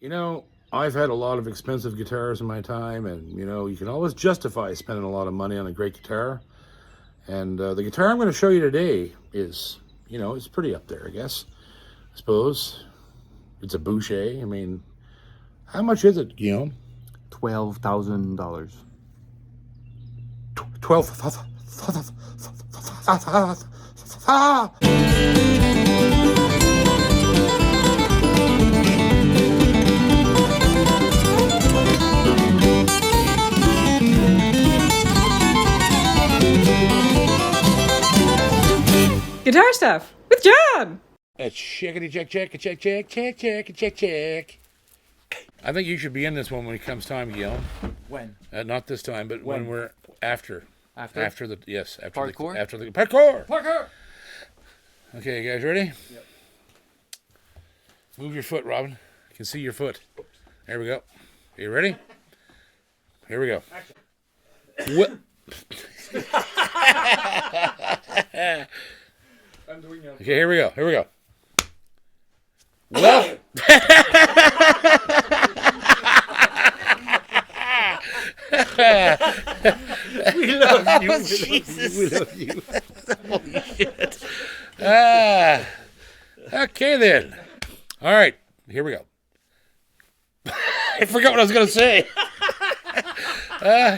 You know, I've had a lot of expensive guitars in my time, and you can always justify spending a lot of money on a great guitar. And the guitar I'm going to show you today is, it's pretty up there, I guess. I suppose it's a Boucher. I mean, how much is it, Guillaume? $12,000. 12. Guitar stuff with John. It's checkity check. I think you should be in this one when it comes time, Guillaume. When? Not this time, but when we're after. After the parkour? After the parkour. Parkour! Okay, you guys ready? Yep. Move your foot, Robin. I can see your foot. There we go. You ready? Here we go. What? Okay, here we go. Well, We love you. We love you. Holy shit. Okay then. All right, here we go. I forgot what I was going to say.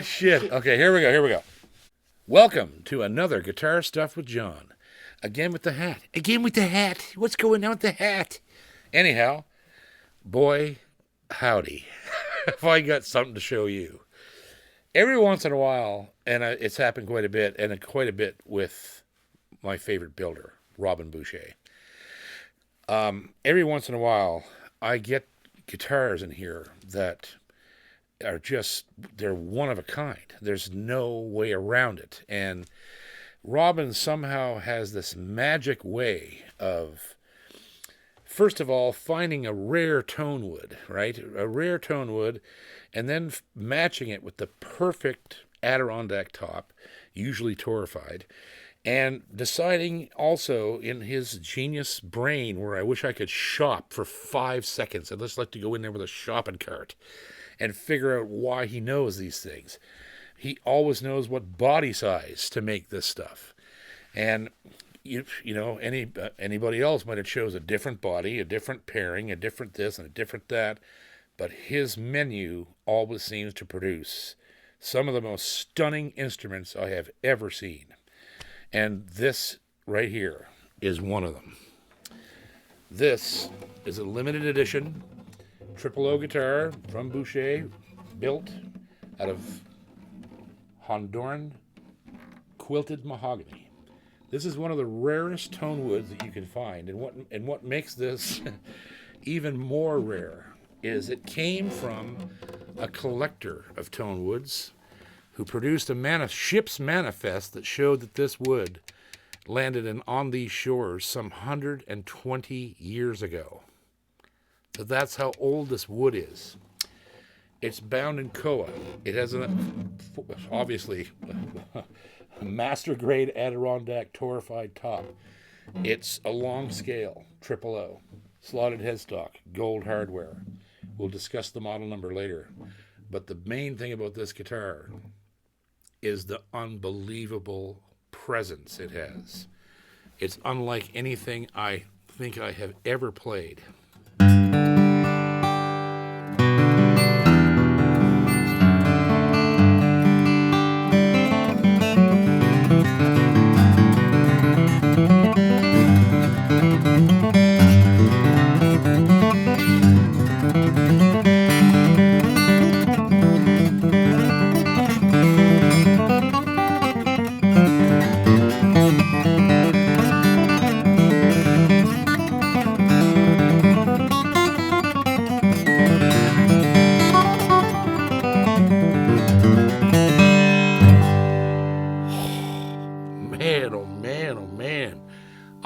Shit. Okay, here we go. Welcome to another Guitar Stuff with John. Again with the hat. What's going on with the hat? Anyhow, boy, howdy. Have I got something to show you. Every once in a while, and it's happened quite a bit, and quite a bit with my favorite builder, Robin Boucher. Every once in a while, I get guitars in here that are they're one of a kind. There's no way around it. And Robin somehow has this magic way of, first of all, finding a rare tone wood, right? A rare tone wood, and then matching it with the perfect Adirondack top, usually torrefied, and deciding also in his genius brain, where I wish I could shop for 5 seconds, I'd just like to go in there with a shopping cart and figure out why he knows these things. He always knows what body size to make this stuff. And anybody else might have chose a different body, a different pairing, a different this and a different that, but his menu always seems to produce some of the most stunning instruments I have ever seen. And this right here is one of them. This is a limited edition OOO guitar from Boucher, built out of Honduran quilted mahogany. This is one of the rarest tone woods that you can find, and what makes this even more rare is it came from a collector of tone woods who produced a ship's manifest that showed that this wood landed on these shores some 120 years ago. So that's how old this wood is. It's bound in koa. It has obviously a master grade Adirondack torrefied top. It's a long scale, OOO, slotted headstock, gold hardware. We'll discuss the model number later. But the main thing about this guitar is the unbelievable presence it has. It's unlike anything I think I have ever played.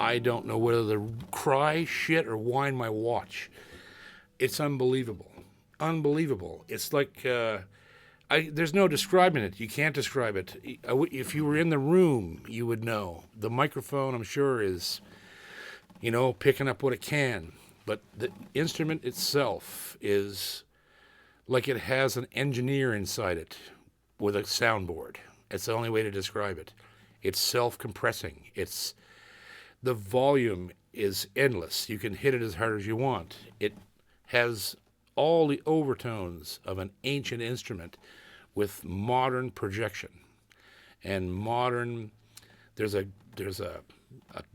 I don't know whether to cry, shit, or whine my watch. It's unbelievable. Unbelievable. It's like, there's no describing it. You can't describe it. If you were in the room, you would know. The microphone, I'm sure, is, picking up what it can. but the instrument itself is like it has an engineer inside it with a soundboard. It's the only way to describe it. It's self-compressing. The volume is endless. You can hit it as hard as you want. It has all the overtones of an ancient instrument with modern projection and modern. There's a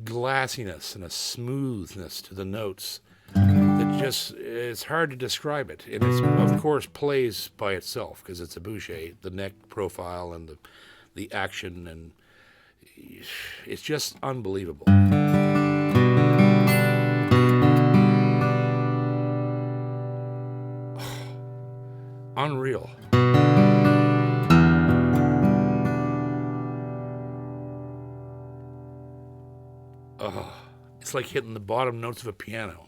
glassiness and a smoothness to the notes that just, it's hard to describe it. And it's, of course, plays by itself because it's a Boucher, the neck profile and the action, and it's just unbelievable. Unreal. Oh, it's like hitting the bottom notes of a piano.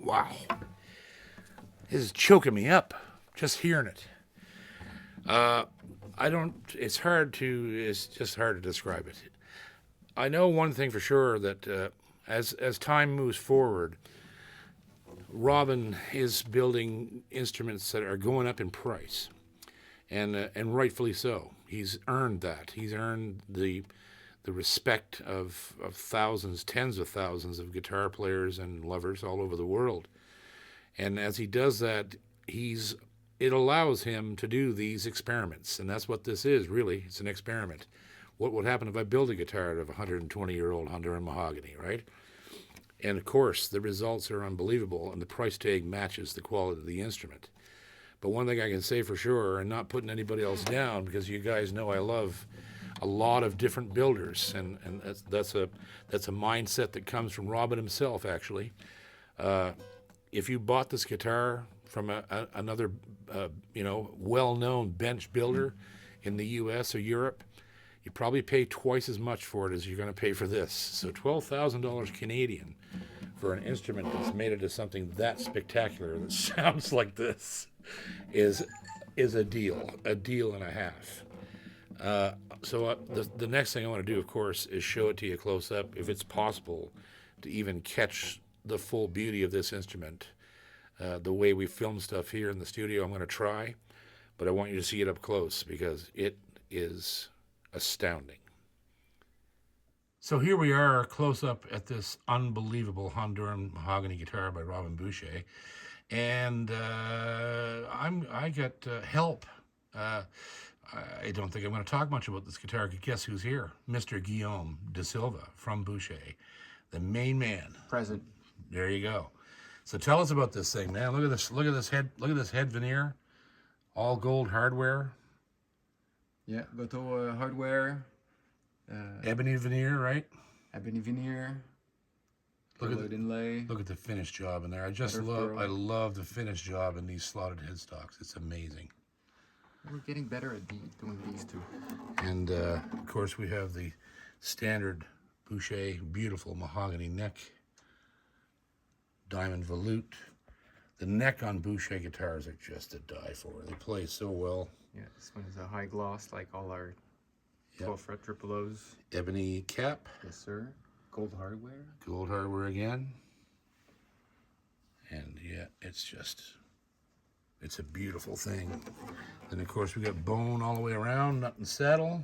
Wow. This is choking me up just hearing it. It's just hard to describe it. I know one thing for sure, that as time moves forward, Robin is building instruments that are going up in price, and rightfully so. He's earned that. He's earned the respect of thousands, tens of thousands of guitar players and lovers all over the world. And as he does that, it allows him to do these experiments, and that's what this is, really. It's an experiment. What would happen if I build a guitar out of 120-year-old Honduran mahogany, right? And of course, the results are unbelievable, and the price tag matches the quality of the instrument. But one thing I can say for sure, and not putting anybody else down, because you guys know I love a lot of different builders, and that's a mindset that comes from Robin himself, actually. If you bought this guitar from another well-known bench builder in the U.S. or Europe, you probably pay twice as much for it as you're going to pay for this. So $12,000 Canadian for an instrument that's made into something that spectacular that sounds like this is a deal and a half. So the next thing I want to do, of course, is show it to you close up, if it's possible to even catch the full beauty of this instrument. The way we film stuff here in the studio, I'm going to try, but I want you to see it up close because it is astounding. So here we are, close up at this unbelievable Honduran mahogany guitar by Robin Boucher, and I got help. I don't think I'm going to talk much about this guitar. Guess who's here? Mr. Guillaume de Silva from Boucher, the main man. Present. There you go. So tell us about this thing, man. Look at this. Look at this head veneer, all gold hardware. Yeah, Goto hardware. Ebony veneer, right? Ebony veneer. Look at inlay. Look at the finish job in there. I love the finish job in these slotted headstocks. It's amazing. We're getting better at doing these two. And of course we have the standard Boucher beautiful mahogany neck, diamond volute. The neck on Boucher guitars are just to die for. They play so well. Yeah, this one is a high gloss like all our 12 fret triple O's. Ebony cap. Yes, sir. Gold hardware. Gold hardware again. And yeah, it's a beautiful thing. Then of course we got bone all the way around, nut and saddle.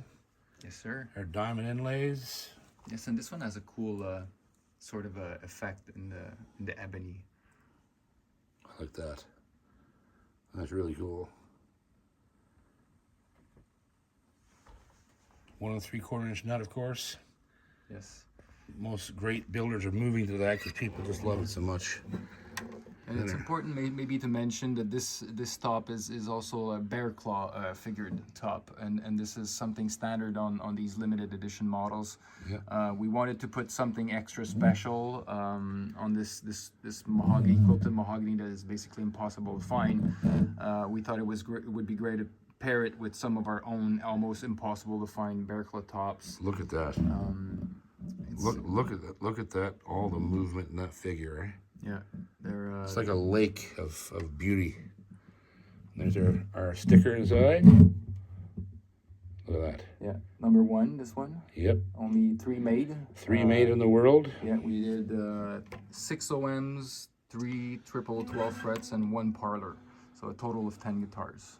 Yes, sir. Our diamond inlays. Yes, and this one has a cool sort of a effect in the ebony. I like that. That's really cool. 1 3/4 inch nut, of course. Yes. Most great builders are moving to that because people just love it so much. And it's important maybe to mention that this top is also a bear claw figured top, and this is something standard on these limited edition models. Yeah. We wanted to put something extra special on this mahogany, quilted mahogany that is basically impossible to find. We thought it would be great to pair it with some of our own almost impossible to find bear claw tops. Look at that. Look at that. Look at that. All the movement in that figure. Eh? Yeah, they're. It's like a lake of beauty. There's our sticker inside. Look at that. Yeah, number 1, this one. Yep. Only 3 made. 3 made in the world. Yeah, we did 6 OMs, 3 triple 12 frets, and 1 parlor. So a total of 10 guitars.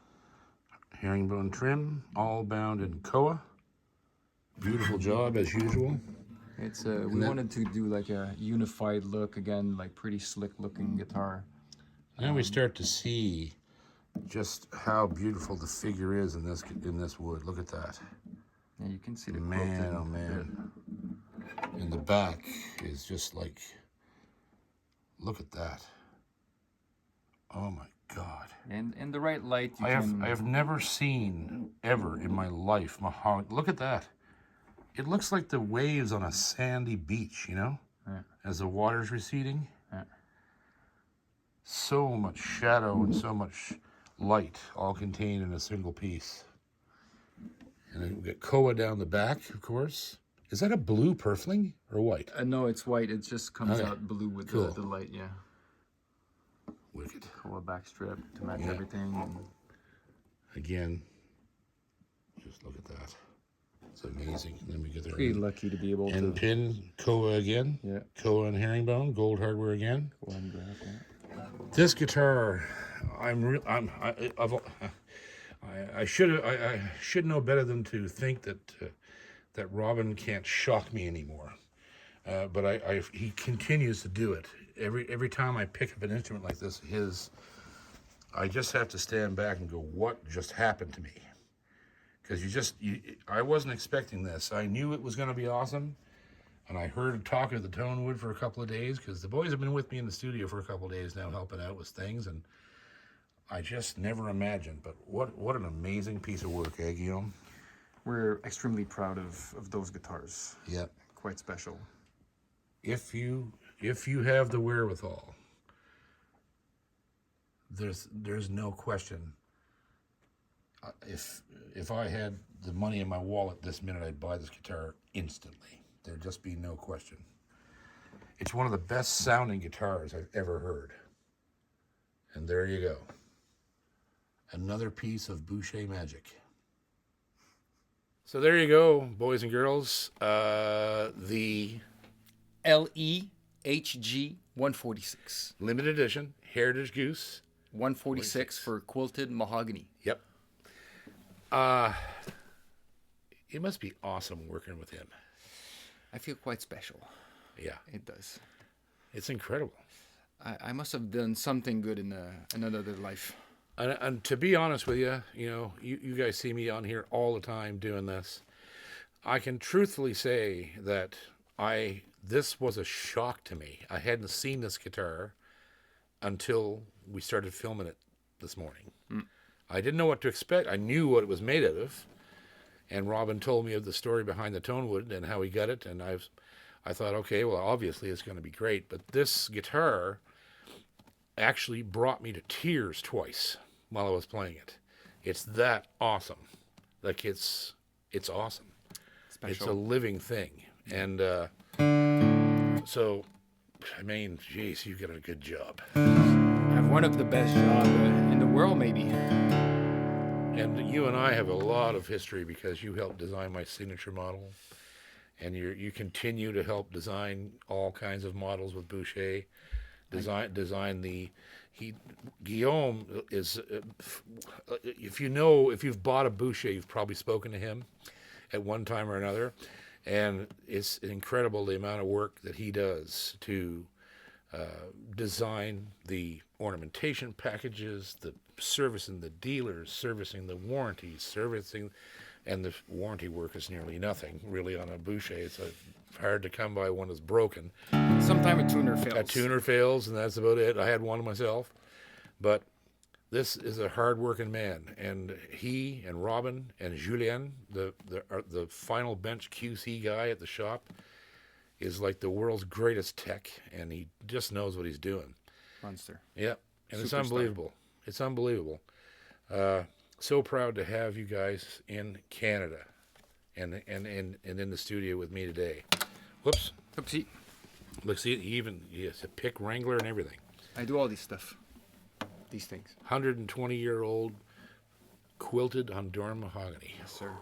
Herringbone trim, all bound in koa. Beautiful job as usual. It's we wanted to do like a unified look again, like pretty slick looking guitar. Now we start to see just how beautiful the figure is in this wood. Look at that. Yeah, you can see the Man, quilted oh man. bit. And the back is just like, look at that. Oh my God. And in the right light, I have never seen ever in my life mahogany. Look at that. It looks like the waves on a sandy beach, you know, Yeah. as the water's receding. Yeah. So much shadow and so much light, all contained in a single piece. And then we get koa down the back, of course. Is that a blue purfling or white? No, it's white. It just comes Okay. out blue with Cool. the light. Yeah. Wicked. Koa back strip to match Yeah. everything. And Again, just look at that. It's amazing. Then we get there. pretty lucky to be able And to. pin koa again. Yeah. Koa and herringbone, gold hardware again. Go ahead and grab that. This guitar, I should know better than to think that Robin can't shock me anymore. But he continues to do it. Every time I pick up an instrument like this, I just have to stand back and go, what just happened to me? Because I wasn't expecting this. I knew it was going to be awesome. And I heard talk of the Tonewood for a couple of days because the boys have been with me in the studio for a couple of days now helping out with things. And I just never imagined. But what an amazing piece of work, eh, Guillaume? We're extremely proud of those guitars. Yep. Quite special. If you have the wherewithal, there's no question. If I had the money in my wallet this minute, I'd buy this guitar instantly. There'd just be no question. It's one of the best sounding guitars I've ever heard. And there you go. Another piece of Boucher magic. So there you go, boys and girls. The LEHG 146. limited edition Heritage Goose. 146 for quilted mahogany. Yep. It must be awesome working with him. I feel quite special. Yeah, It does. it's incredible. I must have done something good in another life. And to be honest with you, you guys see me on here all the time doing this. I can truthfully say that this was a shock to me. I hadn't seen this guitar until we started filming it this morning. I didn't know what to expect. I knew what it was made out of. And Robin told me of the story behind the Tonewood and how he got it. And I thought, okay, well, obviously it's going to be great. But this guitar actually brought me to tears twice while I was playing it. It's that awesome. Like it's awesome. Special. It's a living thing. And so, I mean, geez, you got a good job. I have one of the best jobs in the world, maybe. And you and I have a lot of history because you helped design my signature model. And you continue to help design all kinds of models with Boucher. Guillaume is, if you've bought a Boucher, you've probably spoken to him at one time or another. And it's incredible the amount of work that he does to design the ornamentation packages, the servicing the dealers, servicing the warranties, servicing, and the warranty work is nearly nothing really on a Boucher. It's hard to come by one that's broken. Sometime a tuner fails. A tuner fails, and that's about it. I had one myself, but this is a hard-working man, and he and Robin and Julien, the final bench QC guy at the shop, is like the world's greatest tech, and he just knows what he's doing. Monster. Yeah, and it's Superstar. unbelievable. It's unbelievable. So proud to have you guys in Canada, and in the studio with me today. Whoops. Oopsie. Look, see, he has a pick wrangler and everything. I do all these stuff. These things. 120-year-old quilted Honduran mahogany. Yes, sir.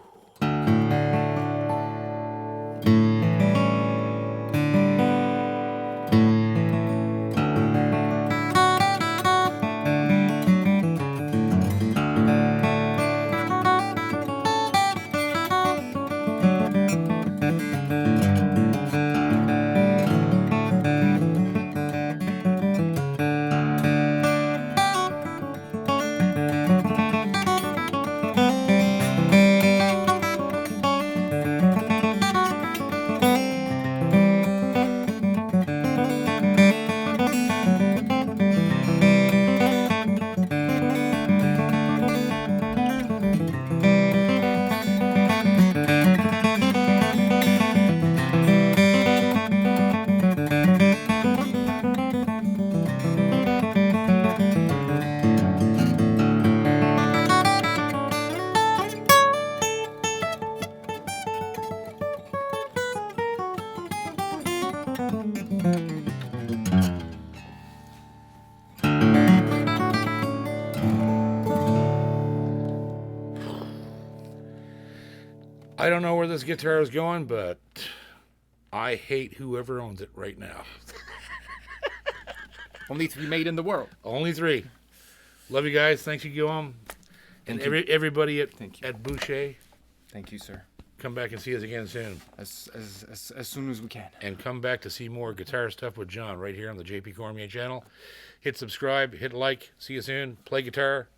I don't know where this guitar is going, but I hate whoever owns it right now. Only 3 made in the world. Only 3. Love you guys. Thanks you, Guillaume. And Thank you. everybody Thank you. at Boucher, Thank you, sir. come back and see us again soon. As soon as we can. And come back to see more guitar stuff with John right here on the JP Cormier channel. Hit subscribe, hit like. See you soon. Play guitar.